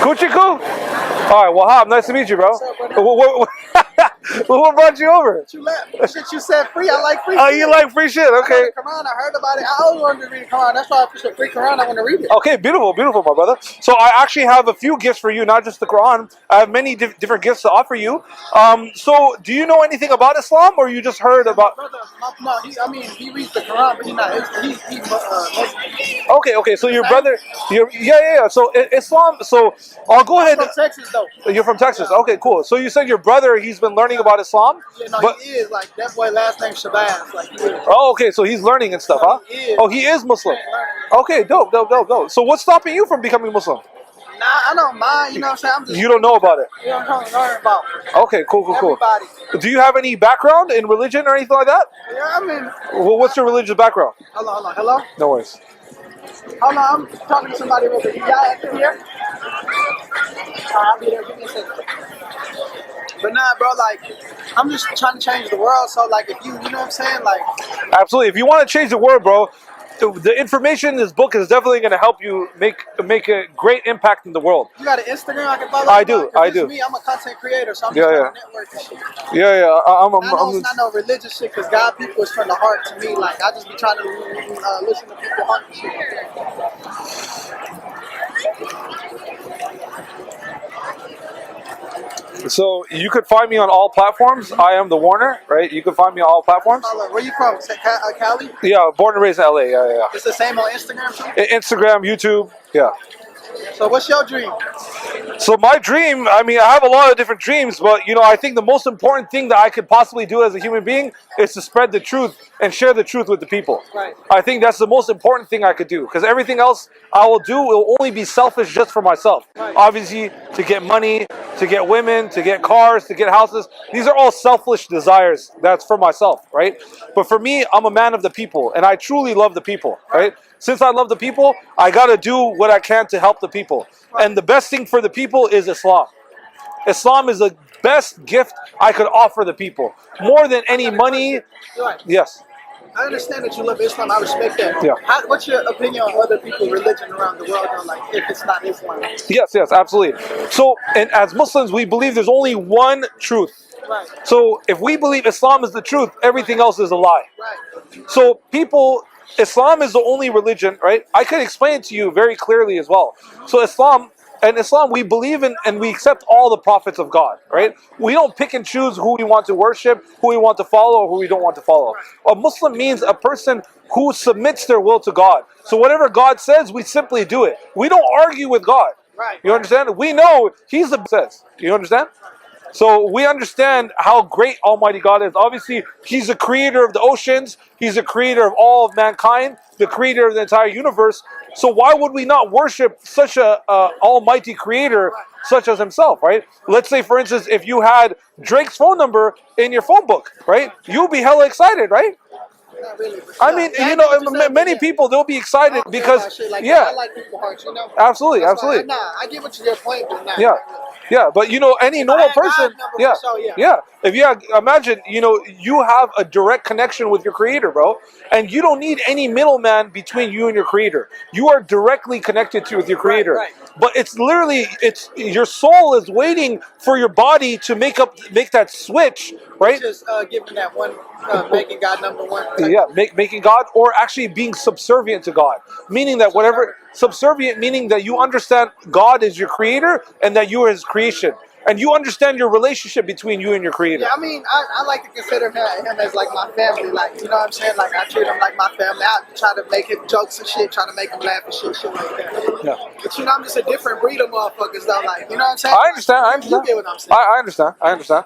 Coochie coo? All right, well, Hob, nice to meet you, bro. What brought you over? You left. Shit, you said free. I like free shit. Oh, you like free shit? Okay. Quran, I heard about it. I always wanted to read the Quran. That's why I put free Quran. I want to read it. Okay, beautiful, beautiful, my brother. So I actually have a few gifts for you, not just the Quran. I have many different gifts to offer you. So do you know anything about Islam, or you just heard about? No, he reads the Quran, but he's not. He's Muslim. Okay. So your brother, yeah. So Islam. So I'll go ahead. I'm from Texas, though. You're from Texas. Okay, cool. So you said your brother, he's been learning about Islam. Yeah, no, but he is like that boy. Last name Shabazz. Like, he is. Oh, okay. So he's learning and stuff, huh? He is. Oh, he is Muslim. Okay, dope. So what's stopping you from becoming Muslim? Nah, I don't mind. You know what I'm saying? You don't know about it. You know what I'm trying to learn about. Okay, cool. Everybody. Do you have any background in religion or anything like that? Yeah, I mean. Well, what's your religious background? Hello. No worries. Hold on, I'm talking to somebody real quick. Y'all active here? I'll be there. Give me a second. But nah, bro, like, I'm just trying to change the world. So, like, if you know what I'm saying? Like, absolutely. If you want to change the world, bro, the information in this book is definitely going to help you make a great impact in the world. You got an Instagram I can follow? I do. Me, I'm a content creator, so I'm just trying to network and shit. Yeah. It's not no religious shit, because God people is from the heart to me. Like, I just be trying to listen to people's heart and shit. So you could find me on all platforms. I am the Warner, right? You can find me on all platforms. Where you from? Cali? Yeah, born and raised in LA. Yeah. It's the same on Instagram too? Instagram, YouTube, yeah. So what's your dream? So my dream, I mean, I have a lot of different dreams, but I think the most important thing that I could possibly do as a human being is to spread the truth and share the truth with the people. Right. I think that's the most important thing I could do, because everything else I will do will only be selfish just for myself. Right. Obviously, to get money, to get women, to get cars, to get houses, these are all selfish desires. That's for myself, right? But for me, I'm a man of the people, and I truly love the people, right? Since I love the people, I got to do what I can to help the people. And the best thing for the people is Islam. Islam is the best gift I could offer the people. More than any money. Right. Yes. I understand that you love Islam. I respect that. Yeah. What's your opinion on other people's religion around the world, though, like, if it's not Islam? Yes, absolutely. So, and as Muslims, we believe there's only one truth. Right. So, if we believe Islam is the truth, everything else is a lie. Right. So, Islam is the only religion, right? I could explain it to you very clearly as well. So Islam, we believe in and we accept all the prophets of God, right? We don't pick and choose who we want to worship, who we want to follow, or who we don't want to follow. A Muslim means a person who submits their will to God. So whatever God says, we simply do it. We don't argue with God. Right. You understand? We know He's the best. You understand? So we understand how great Almighty God is. Obviously, He's the creator of the oceans. He's the creator of all of mankind, the creator of the entire universe. So why would we not worship such a almighty creator such as Himself, right? Let's say, for instance, if you had Drake's phone number in your phone book, right? You'll be hella excited, right? Not really. I mean, many people, they'll be excited because, I like people's hearts, Absolutely. Nah, I get what you're point, but nah. Yeah, but any normal person, if imagine, you have a direct connection with your creator, bro, and you don't need any middleman between you and your creator. You are directly connected with your creator. Right. But it's literally, your soul is waiting for your body to make that switch, right? Just giving that one, making God number one. Yeah, making God, or actually being subservient to God. Meaning that subservient meaning that you understand God is your creator and that you are His creation. And you understand your relationship between you and your creator. Yeah, I mean, I like to consider him as like my family. Like, you know what I'm saying? Like, I treat him like my family. I try to make him jokes and shit, try to make him laugh and shit like that. Yeah. But I'm just a different breed of motherfuckers though. Like, you know what I'm saying? I understand. You get what I'm saying? I understand.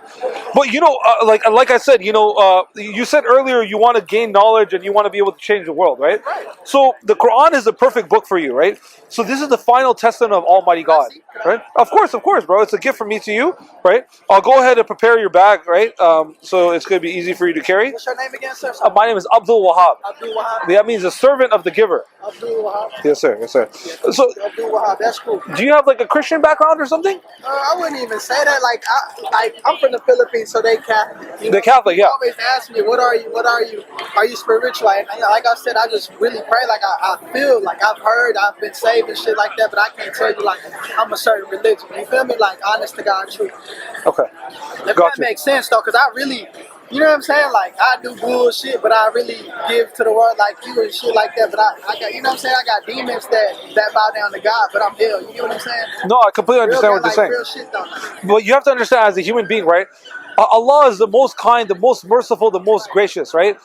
But like I said, you said earlier you want to gain knowledge and you want to be able to change the world, right? Right. So the Quran is the perfect book for you, right? So this is the final testament of Almighty God, right? Of course, bro. It's a gift from me to to you, right? I'll go ahead and prepare your bag, right? So it's going to be easy for you to carry. What's your name again, sir? My name is Abdul Wahab. Abdul Wahab. That means a servant of the giver. Abdul Wahab. Yes, sir. Yes, sir. So, Abdul Wahab. That's cool. do you have like a Christian background or something? I wouldn't even say that. I'm from the Philippines, so they Catholic. The Catholic, yeah. They always ask me, "What are you? What are you? Are you spiritual?" And like I said, I just really pray. Like I feel like I've heard, I've been saved and shit like that, but I can't tell you like I'm a certain religion. You feel me? Like honest to God, truth. Okay. If that makes sense though, because I really, you know what I'm saying? Like I do bullshit, but I really give to the world like you and shit like that. But I got, you know what I'm saying? I got demons that bow down to God, but I'm hell. You know what I'm saying? No, I completely understand what you're saying. Real shit though. But you have to understand, as a human being, right? Allah is the most kind, the most merciful, the most gracious, right?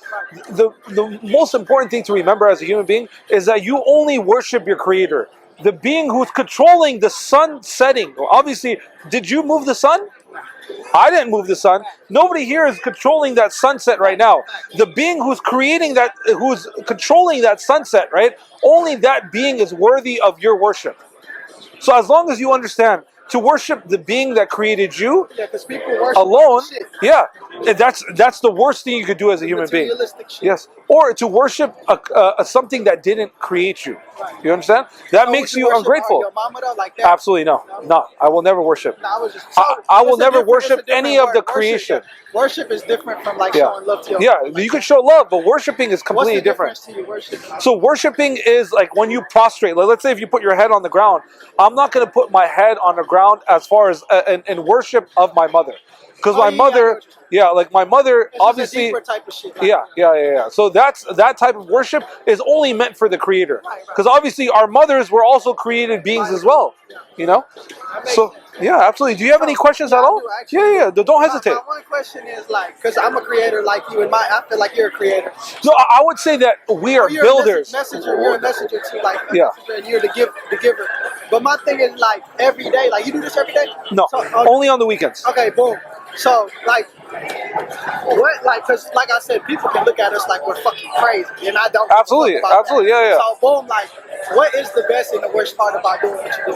The most important thing to remember as a human being is that you only worship your Creator, the being who's controlling the sun setting. Obviously, did you move the sun? I didn't move the sun. Nobody here is controlling that sunset right now. The being who's creating that, who's controlling that sunset, right? Only that being is worthy of your worship. So as long as you understand to worship the being that created you alone, yeah, that's the worst thing you could do as a human being. Yes, or to worship something that didn't create you. You understand? That makes you ungrateful. Your mama though, like that? Absolutely no. I will never worship. I will never worship any of the creation. Worship is different from like showing love to your Yeah, you can show love, but worshiping is completely different. To you, worshiping? So worshiping is like when you prostrate. Like, let's say if you put your head on the ground, I'm not going to put my head on the ground as far as in worship of my mother, because my mother, like my mother, obviously, type of shit, yeah. So that type of worship is only meant for the Creator, because obviously our mothers were also created beings as well, you know. So yeah, absolutely. Do you have any questions at all? Yeah. Don't hesitate. My one question is like, because I'm a creator like you, and I feel like you're a creator. So I would say that we are builders. You're a messenger too, like and you're the giver. But my thing is like every day, like you do this every day. No, only on the weekends. Okay, boom. So like, what like? Because like I said, people can look at us like we're fucking crazy, and I don't. Absolutely, yeah. So boom, like, what is the best and the worst part about doing what you do?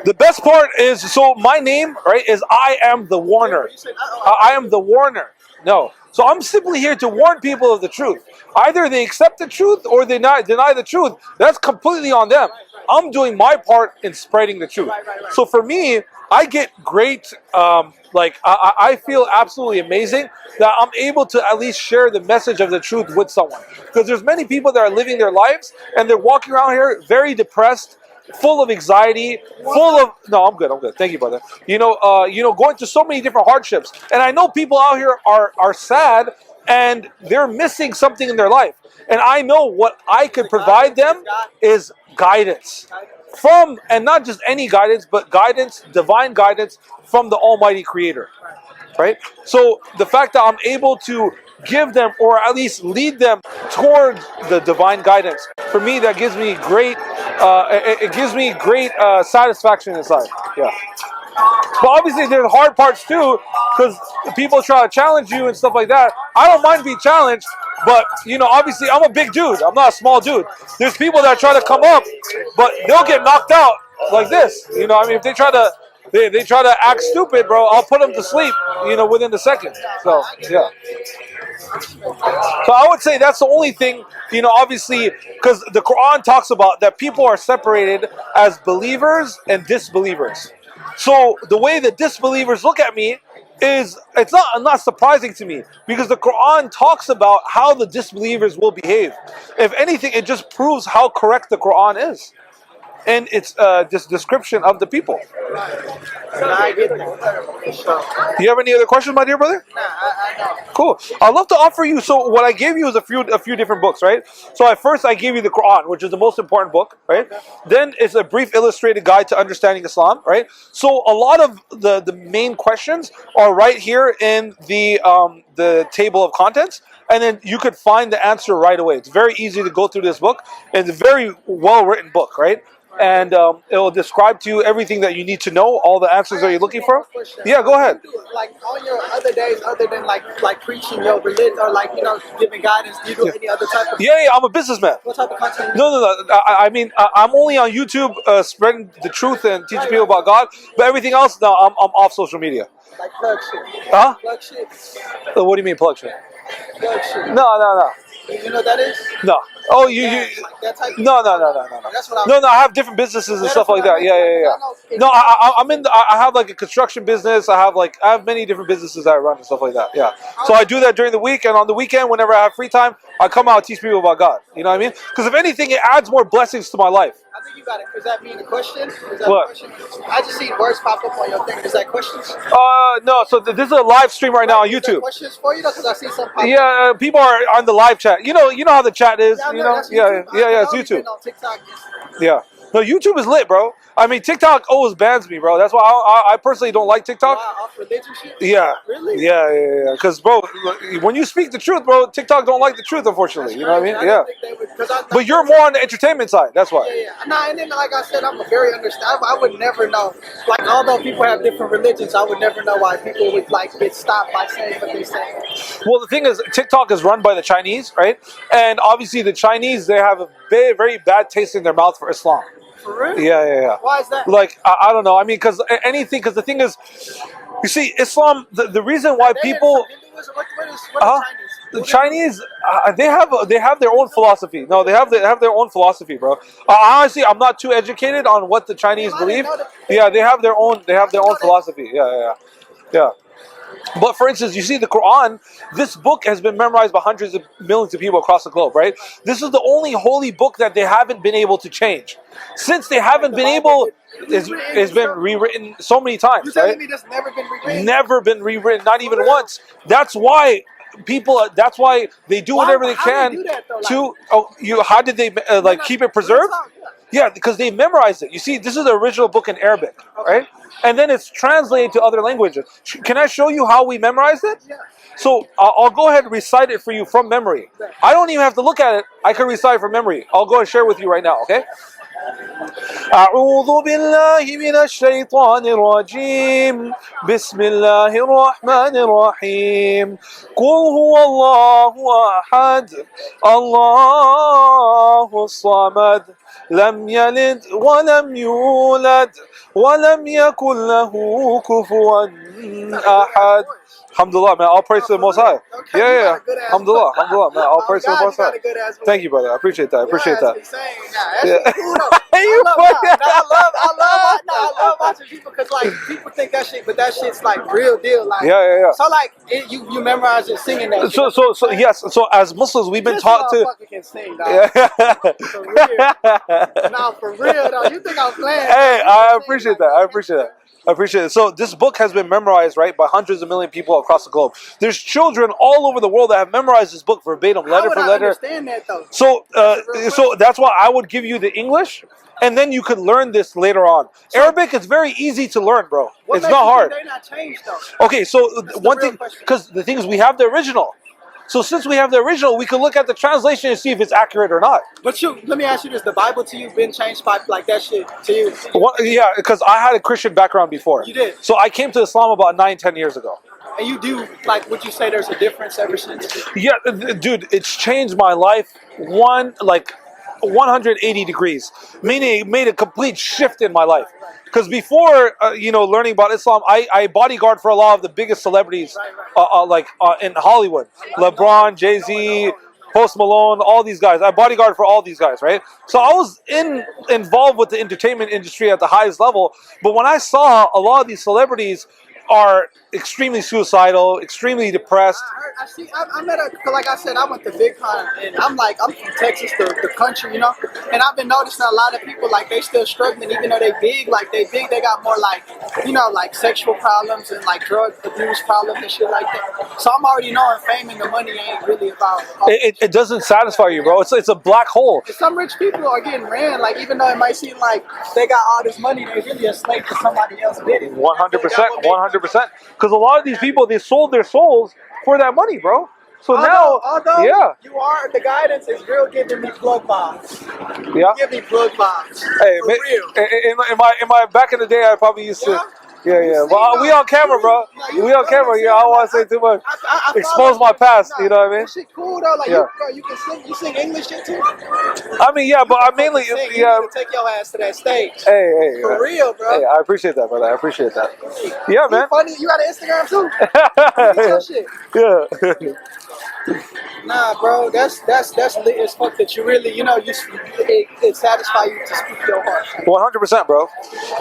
The best part is, so my name, right, is I am the warner. I am the warner. No. So I'm simply here to warn people of the truth. Either they accept the truth or they deny the truth. That's completely on them. I'm doing my part in spreading the truth. So for me, I get great, I feel absolutely amazing that I'm able to at least share the message of the truth with someone. Because there's many people that are living their lives and they're walking around here very depressed, full of anxiety, no, I'm good. Thank you, brother. Going through so many different hardships. And I know people out here are sad and they're missing something in their life. And I know what I could provide them is guidance. And not just any guidance, but guidance, divine guidance from the Almighty Creator. Right? So the fact that I'm able to give them, or at least lead them towards the divine guidance, for me that gives me great satisfaction inside. Yeah. But obviously there's hard parts too, because people try to challenge you and stuff like that. I don't mind being challenged, but obviously I'm a big dude. I'm not a small dude. There's people that try to come up, but they'll get knocked out like this. If they try to act stupid, bro, I'll put them to sleep, within the second. So yeah. So I would say that's the only thing, obviously, because the Quran talks about that people are separated as believers and disbelievers. So the way that disbelievers look at me is, it's not surprising to me, because the Quran talks about how the disbelievers will behave. If anything, it just proves how correct the Quran is in its this description of the people. Do you have any other questions, my dear brother? Cool. I'd love to offer you. So what I gave you is a few different books, right? So first I gave you the Quran, which is the most important book, right? Then it's a brief illustrated guide to understanding Islam, right? So a lot of the main questions are right here in the the table of contents, and then you could find the answer right away. It's very easy to go through this book. It's a very well written book, right? And it will describe to you everything that you need to know, all the answers that you're looking for. Yeah, go ahead. Like on your other days, other than like preaching your religion or like giving guidance, do you do any other type of? Yeah, I'm a businessman. What type of content? No. I mean, I'm only on YouTube spreading the truth and teaching people about God. But everything else, no, I'm off social media. Like plug shit. Huh? Plug shit. What do you mean plug shit? Plug shit. No. You know what that is? No. Oh, you. Like that type of No. That's what I'm. No. I have different businesses and stuff like that. Yeah. No, I'm in. I have like a construction business. I have many different businesses that I run and stuff like that. Yeah. So I do that during the week, and on the weekend, whenever I have free time, I come out and teach people about God. You know what I mean? Because if anything, it adds more blessings to my life. I think you got it. Does that mean a question? Is that What? a question? I just see words pop up on your thing. Is that questions? No. So this is a live stream right now on Is that YouTube. questions for you though? Because I see some pop up. Yeah, people are on the live chat. You know how the chat is. Yeah, I You know, know. that's Yeah. YouTube. It's I've always YouTube. been on TikTok. Yeah. No, YouTube is lit, bro. I mean, TikTok always bans me, bro. That's why I personally don't like TikTok. Wow, off religion shit? Yeah. Really? Yeah. Because, bro, when you speak the truth, bro, TikTok don't like the truth, unfortunately. You know what I mean? Yeah. But you're more on the entertainment side. That's why. Yeah. Nah, and then like I said, I'm a very understanding. I would never know. Like, although people have different religions, I would never know why people would like get stopped by saying what they say. Well, the thing is, TikTok is run by the Chinese, right? And obviously, the Chinese, they have a very, very bad taste in their mouth for Islam. For real? Yeah. Why is that? Like, I don't know. I mean, because the thing is, you see, Islam, the reason why people... What The Chinese, they have their own philosophy. No, they have their own philosophy, bro. Honestly, I'm not too educated on what the Chinese believe. Yeah, they have their own philosophy. Yeah. But for instance, you see the Quran, this book has been memorized by hundreds of millions of people across the globe, right? This is the only holy book that they haven't been able to change. Since they haven't been able, it's been rewritten so many times, You're telling right? me this never been rewritten? Never been rewritten, not even once. That's why they do whatever they How can do they do that, though? how did they keep it preserved? Yeah, because they memorized it. You see, this is the original book in Arabic, right? And then it's translated to other languages. Can I show you how we memorized it? Yeah. So I'll go ahead and recite it for you from memory. I don't even have to look at it. I can recite from memory. I'll go and share with you right now, okay? أعوذ بالله من الشيطان الرجيم بسم الله الرحمن الرحيم قل هو الله أحد الله الصمد لم يلد ولم يولد ولم يكن له كفوا أحد. Alhamdulillah, man. All praise to the Most High. Okay, Yeah. Alhamdulillah, man. All praise to the Most High. Thank you, brother. I appreciate that. I appreciate that. I love watching people because like people think that shit, but that shit's like real deal. Like Yeah. So like you memorize it singing that. So yes. So as Muslims, we've been taught to. Can sing, dog. For real. No, for real though. You think I'm playing? Hey, I appreciate that. I appreciate it. So this book has been memorized, right, by hundreds of million people across the globe. There's children all over the world that have memorized this book verbatim, letter for letter. I understand that though? So that's why I would give you the English, and then you could learn this later on. Arabic is very easy to learn, bro. It's not hard. They're not changed though. Okay, so one thing, because the thing is, we have the original. So since we have the original, we can look at the translation and see if it's accurate or not. But let me ask you this: the Bible to you been changed by like that shit to you? Yeah, because I had a Christian background before. You did. So I came to Islam about 9-10 years ago. And you do like? Would you say there's a difference ever since? Yeah, dude, it's changed my life 180 degrees. Meaning, it made a complete shift in my life. Because before, learning about Islam, I bodyguard for a lot of the biggest celebrities, in Hollywood, LeBron, Jay-Z, Post Malone, all these guys. I bodyguard for all these guys, right? So I was involved with the entertainment industry at the highest level. But when I saw a lot of these celebrities are extremely suicidal, extremely depressed. I met like I said, I went to VidCon, and I'm from Texas, the country, and I've been noticing a lot of people, like, they still struggling, even though they big, they got more, like sexual problems and, like, drug abuse problems and shit like that. So I'm already knowing fame and the money ain't really about... It doesn't satisfy you, bro. It's a black hole. Some rich people are getting ran, like, even though it might seem like they got all this money, they really a slave to somebody else did it. 100%. Because a lot of these people, they sold their souls for that money, bro. So now, although yeah, you are, the guidance is real giving me plug bombs. yeah. Give me plug bombs. Hey, For real. in my back in the day, I probably used to. Yeah? Yeah, You yeah. see, Well, we no, on camera, bro. We on camera. Yeah, I don't want to say too much. I Expose follow my you. past. No, You know what I mean? This shit cool though. Like Yeah. you can sing. You sing English shit too. I mean, yeah, but I mainly, Sing. yeah. You need to take your ass to that stage. Hey, For real, bro. Hey, I appreciate that, brother. I appreciate that. Yeah, man. You funny. You got an Instagram too? Get your shit. Yeah. Nah, bro. That's lit as fuck. That you really, it satisfies you to speak your heart. 100%, bro.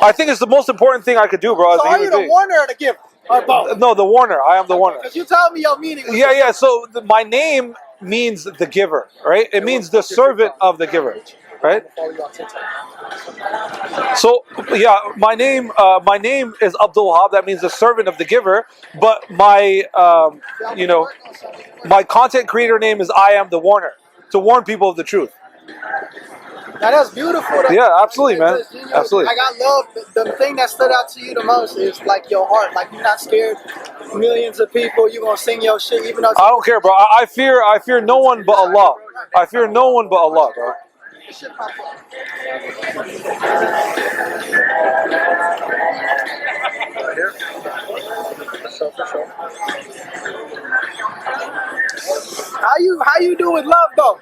I think it's the most important thing I could do, bro. As So a are you human the being. warner or the giver? Or both? No, the warner. I am the warner. Because you told me your meaning. Was Yeah. So my name means the giver, right? It means the servant of the giver, right? So yeah, my name is Abdul Wahab. That means the servant of the giver. But my my content creator name is I am the warner, to warn people of the truth. Now that's beautiful. Though. Yeah, absolutely, man. Absolutely. Like I love the thing that stood out to you the most is like your heart. Like you're not scared. Millions of people, you gonna sing your shit even though. I don't care, bro. I fear no one but Allah. I fear no one but Allah, bro. How you do with love though?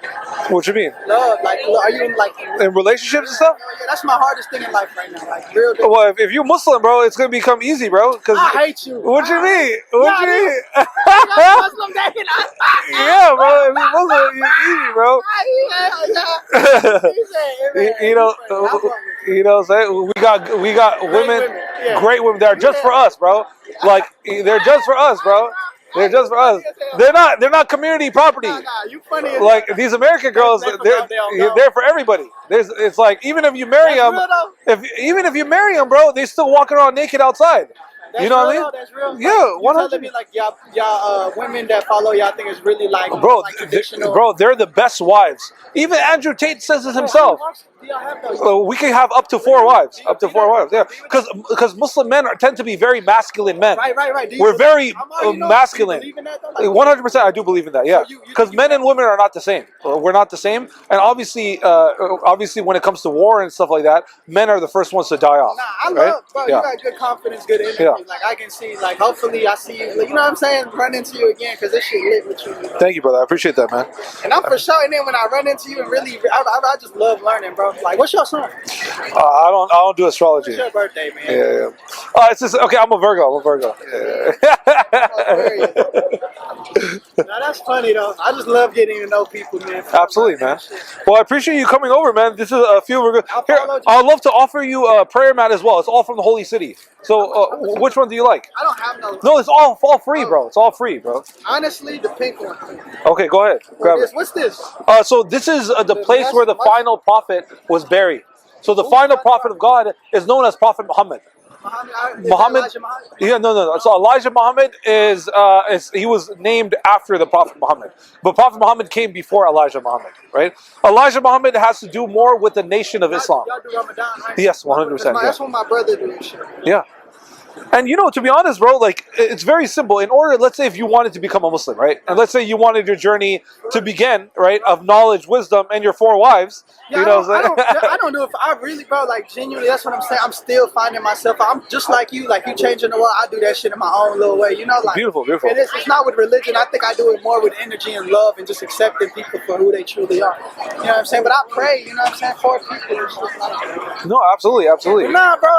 What you mean? Love, like are you like in relationships and stuff? Yeah, that's my hardest thing in life right now. Like real. Well, if you're Muslim, bro, it's gonna become easy, bro. Cause I hate you. What you mean? What you mean? Muslim dating. Yeah, bro. If you're Muslim, you're easy, bro. You know what I'm saying? We got women, great women that are just for us, bro. Like they're just for us, bro. They're just for us. They're not community property. Nah, you funny. Like these American girls, they're for everybody. It's like even if you marry them, even if you marry them, bro, they still walking around naked outside. That's you know real, what I mean? That's real. Yeah, like, you telling me like y'all women that follow y'all think it's really like bro, like traditional. Bro, they're the best wives. Even Andrew Tate says it himself. We can have up to 4 wives. Up to 4 wives. Yeah, because Muslim men tend to be very masculine men. Right. We're very masculine. 100%, I do believe in that. Yeah, because men and women are not the same. We're not the same, and obviously, when it comes to war and stuff like that, men are the first ones to die off. Nah, I love, bro. You got good confidence, good energy. Yeah. Like I can see, like hopefully I see you. Like, you know what I'm saying? Run into you again because this shit lit with you. Thank you, brother. I appreciate that, man. And I'm for sure. And then when I run into you, and really, I just love learning, bro. Like, what's your song? I don't do astrology. It's your birthday, man. Yeah. It's just okay. I'm a Virgo. Now that's funny though. I just love getting to know people, man. Absolutely, man. Well, I appreciate you coming over, man. This is a few. Here, I'd love to offer you a prayer mat as well. It's all from the Holy City. So, which one do you like? I don't have no. No, it's all free, bro. It's all free, bro. Honestly, the pink one. Okay, go ahead. Grab it. What's this? So this is the place where the final prophet was buried. So the final prophet of God is known as Prophet Muhammad. Muhammad. Yeah, no. So Elijah Muhammad is he was named after the Prophet Muhammad, but Prophet Muhammad came before Elijah Muhammad, right? Elijah Muhammad has to do more with the nation of Islam. Y'all do Ramadan, right? Yes, 100%. That's what my brother do. Yeah. And to be honest, bro, like it's very simple. In order, let's say if you wanted to become a Muslim, right? And let's say you wanted your journey to begin, right, of knowledge, wisdom, and your 4 wives. Yeah, you know what I'm saying? I don't know if I really, bro, like genuinely, that's what I'm saying. I'm still finding myself. I'm just like you changing the world. I do that shit in my own little way, like beautiful. And it's not with religion. I think I do it more with energy and love and just accepting people for who they truly are. You know what I'm saying? But I pray, for people and shit like. No, absolutely. But nah, bro,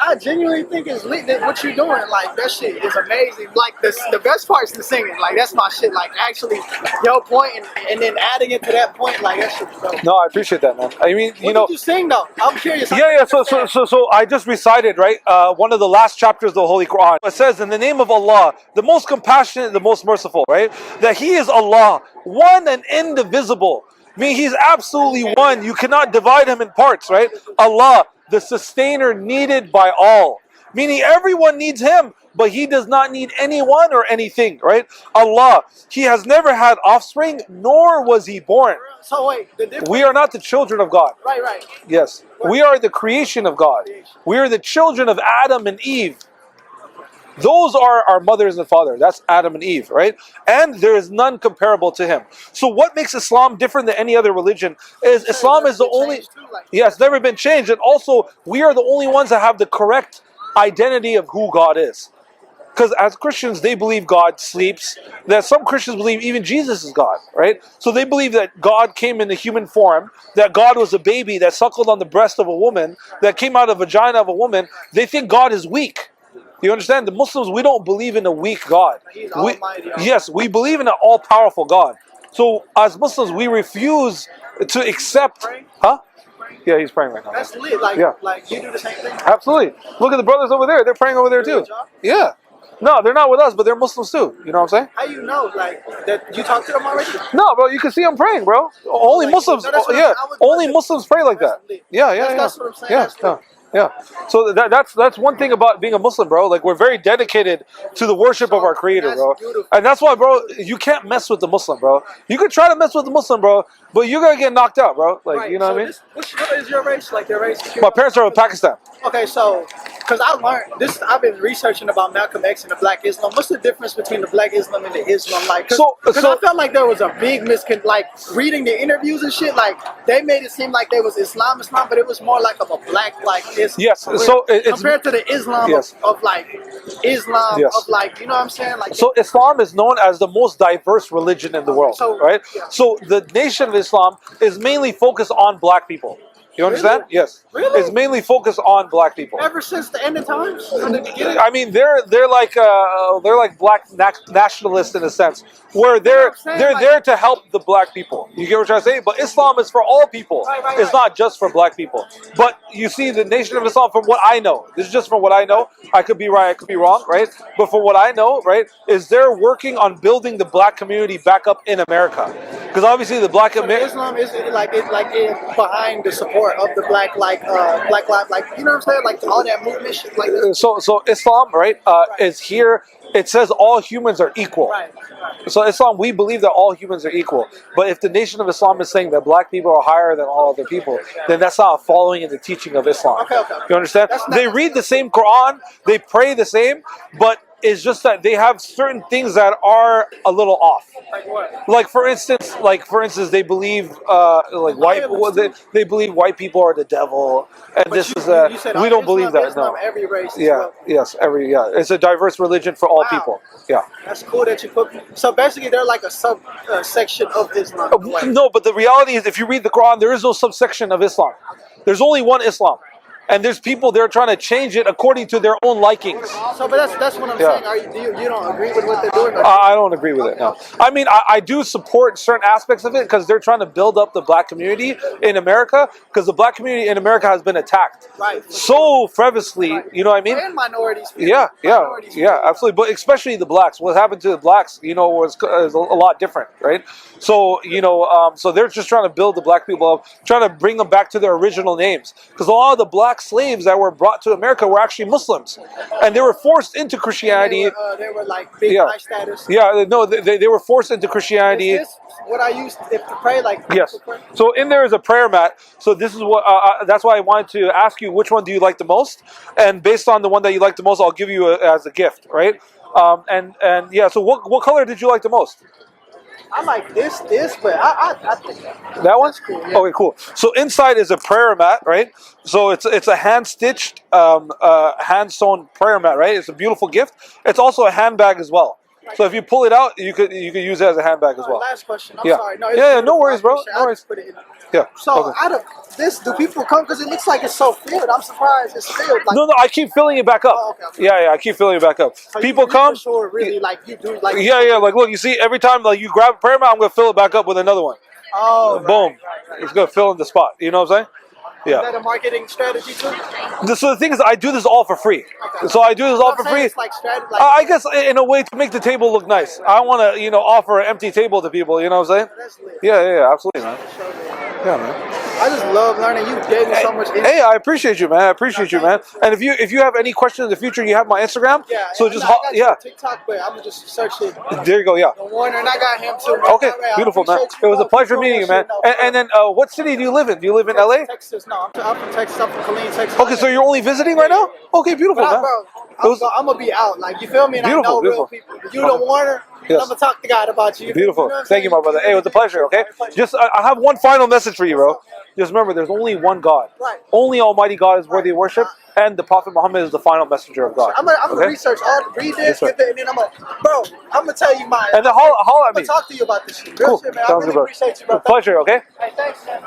I genuinely think it's lit that what you're doing. Like that shit is amazing. Like the best part's the singing. Like that's my shit. Like actually, your point and then adding it to that point. Like that shit's dope. No, I appreciate that, man. I mean, what did you sing though? I'm curious. Yeah. So I just recited, right, one of the last chapters of the Holy Quran. It says, in the name of Allah, the most compassionate, the most merciful, right? That He is Allah, one and indivisible. I mean, He's absolutely one. You cannot divide Him in parts, right? Allah, the sustainer needed by all. Meaning everyone needs Him, but He does not need anyone or anything, right? Allah, He has never had offspring, nor was He born. So wait, we are not the children of God. Right. Yes. We are the creation of God. We are the children of Adam and Eve. Those are our mothers and fathers. That's Adam and Eve, right? And there is none comparable to him. So what makes Islam different than any other religion is Islam is the only... Yeah, it's never been changed. And also, we are the only ones that have the correct identity of who God is. Because as Christians, they believe God sleeps. That some Christians believe even Jesus is God, right? So they believe that God came in the human form, that God was a baby that suckled on the breast of a woman, that came out of the vagina of a woman. They think God is weak. You understand? The Muslims, we don't believe in a weak God. Yes, we believe in an all-powerful God. So as Muslims, we refuse to accept... Huh? Yeah, he's praying right now. That's lit. Like, yeah. Like you do the same thing? Absolutely. Look at the brothers over there. They're praying over there too. Yeah. No, they're not with us, but they're Muslims too. You know what I'm saying? How you know, like, that you talked to them already? No, bro, you can see them praying, bro. Only Muslims, only Muslims pray like that. Yeah. That's what I'm saying. Yeah. So that's one thing about being a Muslim, bro. Like, we're very dedicated to the worship of our Creator, bro. Beautiful. And that's why, bro, you can't mess with the Muslim, bro. You could try to mess with the Muslim, bro, but you're gonna get knocked out, bro. Like, right. You know what I mean? What is your race? Like, your race? My parents are from Pakistan. Okay, so, because I learned this, I've been researching about Malcolm X and the Black Islam. What's the difference between the Black Islam and the Islam? Like, because I felt like there was a big like, reading the interviews and shit, like, they made it seem like there was Islam, but it was more like of a black, like, Islam. Yes, so it's compared to the Islam of like, Islam of like, you know what I'm saying? Like, so Islam is known as the most diverse religion in the world, right? Yeah. So the Nation of Islam is mainly focused on black people. You understand? Really? Yes. Really? It's mainly focused on black people. Ever since the end of times, from the beginning. I mean, they're like black nationalists in a sense, where they're there to help the black people. You get what I'm trying to say? But Islam is for all people. Right. It's not just for black people. But you see, the Nation of Islam, from what I know, this is just from what I know. I could be right, I could be wrong, right? But from what I know, right, is they're working on building the black community back up in America. Because obviously the black Islam is like behind the support of the black life, like, you know what I'm saying, like all that movement shit, like this. So Islam, right, is here. It says all humans are equal. Right. So Islam, we believe that all humans are equal. But if the Nation of Islam is saying that black people are higher than all other people, then that's not following in the teaching of Islam. Okay. You understand? They read the same Quran, they pray the same, but it's just that they have certain things that are a little off. Like what? Like for instance, they believe they believe white people are the devil, and but we don't believe that. Islam, No. every race. It's a diverse religion for all people. Yeah. That's cool that you put. So basically, they're like a section of Islam. No, but the reality is, if you read the Quran, there is no subsection of Islam. There's only one Islam. And there's people there trying to change it according to their own likings. So, but that's what I'm saying. You don't agree with what they're doing? I don't agree with it, no. I mean, I do support certain aspects of it because they're trying to build up the black community in America, because the black community in America has been attacked so frivolously, you know what I mean? And minorities. Yeah, absolutely. But especially the blacks. What happened to the blacks, was a lot different, right? So, so they're just trying to build the black people up, trying to bring them back to their original names. Because a lot of the black slaves that were brought to America were actually Muslims, and they were forced into Christianity. They were like big high status. Yeah, no, they were forced into Christianity. Is this what I used to pray? Like, yes. So in there is a prayer mat. So this is what. That's why I wanted to ask you, which one do you like the most? And based on the one that you like the most, I'll give you as a gift, right? And yeah. So what color did you like the most? I like this, but I think that one's cool. Yeah. Okay, cool. So inside is a prayer mat, right? So it's a hand stitched, hand sewn prayer mat, right? It's a beautiful gift. It's also a handbag as well. So if you pull it out, you could use it as a handbag as well. Last question. I'm sorry. No worries, bro. No worries. Yeah. So out of this, do people come? Because it looks like it's so filled. I'm surprised it's filled. Like, no, I keep filling it back up. Oh, okay. Yeah, I keep filling it back up. So people come. For sure, really, like you do. Like Like look, you see, every time like you grab a prayer mat, I'm gonna fill it back up with another one. Oh, boom! It's gonna fill in the spot. You know what I'm saying? Yeah. Is that a marketing strategy too? So the thing is, I do this all for free. Okay. So I do this all for free. It's like strategy. I guess in a way to make the table look nice. I want to, offer an empty table to people. You know what I'm saying? That's lit. Yeah, absolutely, man. Yeah, man. I just love learning. You gave me so much insight. Hey, I appreciate you, man. I appreciate you, man. And if you have any questions in the future, you have my Instagram. Yeah. So and just I got you yeah. on TikTok, but I'm gonna just search it. There you go. Yeah. The Warner, and I got him too. Okay, beautiful, man. It was a pleasure meeting you, man. And then, what city do you live in? Do you live in LA? Texas. No, I'm from Texas. I'm from Killeen, Texas. Okay, so you're only visiting right now? Okay, beautiful, But man. bro, I'm gonna be out. Like, you feel me? And Beautiful, I know beautiful. real people. You the Warner. Yes. I'm gonna talk to God about you. Beautiful. You know what I'm Thank you, saying? my brother. Hey, it was a pleasure, okay? Just, I have one final message for you, bro. Just remember, there's only one God. Right. Only Almighty God is worthy of worship, and the Prophet Muhammad is the final messenger of God. I'm gonna Okay? research read this, Yes, sir. get that, and then I'm gonna tell you mine. And then holler I'm at me. gonna talk to you about this shit. Real Cool. shit, man. I Sounds really good, bro. appreciate you, bro. Pleasure, okay? Hey, thanks, man.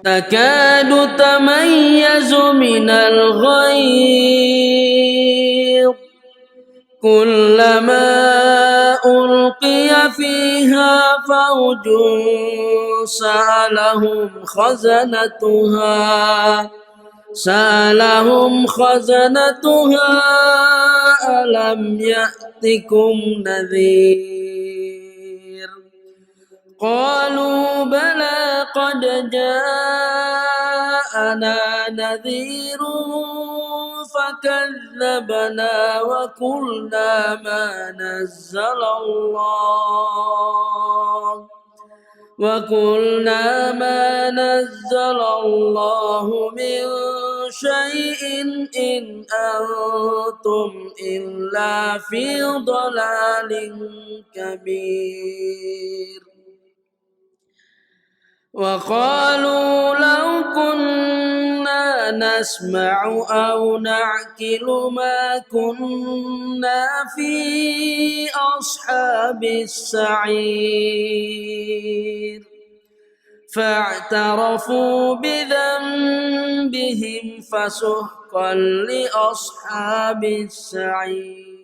تكاد تميز من الغيظ كلما ألقي فيها فوج سألهم خزنتها ألم يأتكم نذير قالوا بلى قد جاءنا نذير فكذبنا وقلنا ما نزل الله من شيء إن أنتم إلا في ضلال كبير وقالوا لو كنا نسمع أو نعقل ما كنا في أصحاب السعير فاعترفوا بذنبهم فسحقا لأصحاب السعير